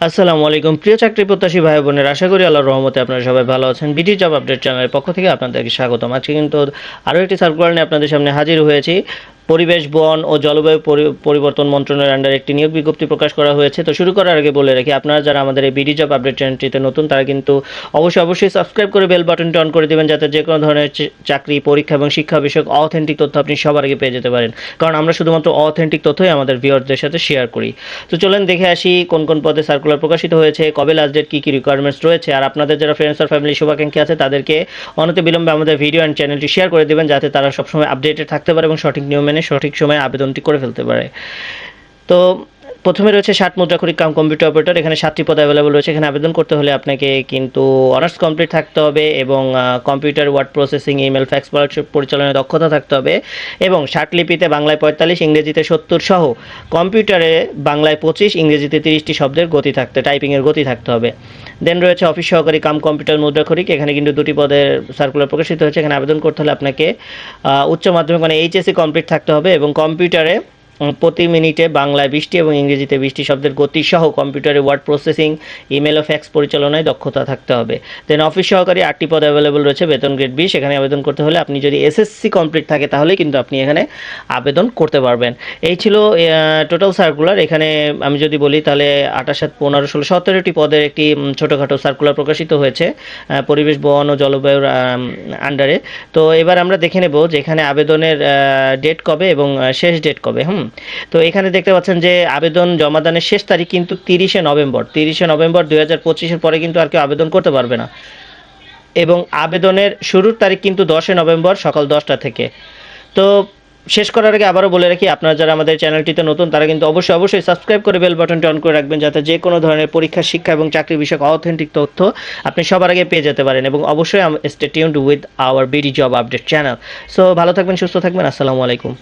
আসসালামু আলাইকুম প্রিয় চাকরি প্রত্যাশী ভাই বোনের, আশা করি আল্লাহর রহমতে আপনারা সবাই ভালো আছেন। বিডি জব আপডেট চ্যানেলের পক্ষ থেকে আপনাদেরকে স্বাগতম। আজকে কিন্তু আরও একটি সার্কুলার নিয়ে আপনাদের সামনে হাজির হয়েছি। পরিবেশ, বন ও জলবায়ু পরিবর্তন মন্ত্রণালয়ের আন্ডারে একটি নিয়োগ বিজ্ঞপ্তি প্রকাশ করা হয়েছে। তো শুরু করার আগে বলে রাখি, আপনারা যারা আমাদের এই বিডি জব আপডেট চ্যানেলটিতে নতুন, তারা কিন্তু অবশ্যই সাবস্ক্রাইব করে বেল বাটনটি অন করে দেবেন, যাতে যে কোনো ধরনের চাকরি, পরীক্ষা এবং শিক্ষা বিষয়ক অথেন্টিক তথ্য আপনি সবার আগে পেয়ে যেতে পারেন। কারণ আমরা শুধুমাত্র অথেন্টিক তথ্যই আমাদের ভিউয়ারদের সাথে শেয়ার করি। তো চলেন দেখে আসি কোন কোন পদে সার্কুলার প্রকাশিত হয়েছে, কবে লাস্ট ডেট, কী কী রিকোয়ারমেন্টস রয়েছে। আর আপনাদের যারা ফ্রেন্ডস আর ফ্যামিলি শুভাকাঙ্ক্ষী আছে, তাদেরকে অনতি বিলম্বে আমাদের ভিডিও অ্যান্ড চ্যানেলটি শেয়ার করে দেবেন, যাতে তারা সবসময় আপডেটেড থাকতে পারে এবং সঠিক নিয়ম মেনে সঠিক সময়ে আবেদনটি করে ফেলতে পারে। তো প্রথমে রয়েছে 60 মুদ্রাক্ষরিক কাম কম্পিউটার অপারেটর। এখানে 7টি পদ অ্যাভেলেবল রয়েছে। এখানে আবেদন করতে হলে আপনাকে কিন্তু অনার্স কমপ্লিট থাকতে হবে এবং computer, word processing, email, fax পরিচালনায় দক্ষতা থাকতে হবে এবং লিপিতে বাংলায় 45, ইংরেজিতে 70 সহ কম্পিউটারে বাংলায় 25, ইংরেজিতে 30টি শব্দের গতি টাইপিংয়ের গতি থাকতে হবে। দেন রয়েছে অফিস সহকারী কাম কম্পিউটার মুদ্রাক্ষরিক। এখানে কিন্তু 2টি পদের সার্কুলার প্রকাশিত হয়েছে। এখানে আবেদন করতে হলে আপনাকে উচ্চ মাধ্যমিক মানে এইচএসসি কমপ্লিট থাকতে হবে এবং কম্পিউটারে প্রতি মিনিটে বাংলায় 20টি এবং ইংরেজিতে 20টি শব্দের গতি সহ কম্পিউটারে ওয়ার্ড প্রসেসিং, ইমেল ও ফ্যাক্স পরিচালনায় দক্ষতা থাকতে হবে। দেন অফিস সহকারী 8টি পদ অ্যাভেলেবল রয়েছে, বেতন গ্রেড 20। এখানে আবেদন করতে হলে আপনি যদি এসএসসি কমপ্লিট থাকে তাহলেই কিন্তু আপনি এখানে আবেদন করতে পারবেন। এই ছিল টোটাল সার্কুলার। এখানে আমি যদি বলি তাহলে 28, 7, 15, 16, 17টি পদের একটি ছোটোখাটো সার্কুলার প্রকাশিত হয়েছে পরিবেশ, বন ও জলবায়ুর আন্ডারে। তো এবার আমরা দেখে নেব যে এখানে আবেদনের ডেট কবে এবং শেষ ডেট কবে। তো এখানে দেখতে পাচ্ছেন যে আবেদন জমাদানের শেষ তারিখ কিন্তু 30শে নভেম্বর 2025-এর পরে কিন্তু আর কেউ আবেদন করতে পারবে না এবং আবেদনের শুরুর তারিখ কিন্তু 10শে নভেম্বর সকাল 10টা থেকে। তো শেষ করার আগে আবারও বলে রাখি, আপনারা যারা আমাদের চ্যানেলটিতে নতুন, তারা কিন্তু অবশ্যই সাবস্ক্রাইব করে বেল বাটনটি অন করে রাখবেন, যাতে যে কোনো ধরনের পরীক্ষা, শিক্ষা এবং চাকরি বিষয়ক অথেন্টিক তথ্য আপনি সবার আগে পেয়ে যেতে পারেন। এবং অবশ্যই stay tuned with our BD job update channel. So ভালো থাকবেন, সুস্থ থাকবেন। আসসালামু আলাইকুম।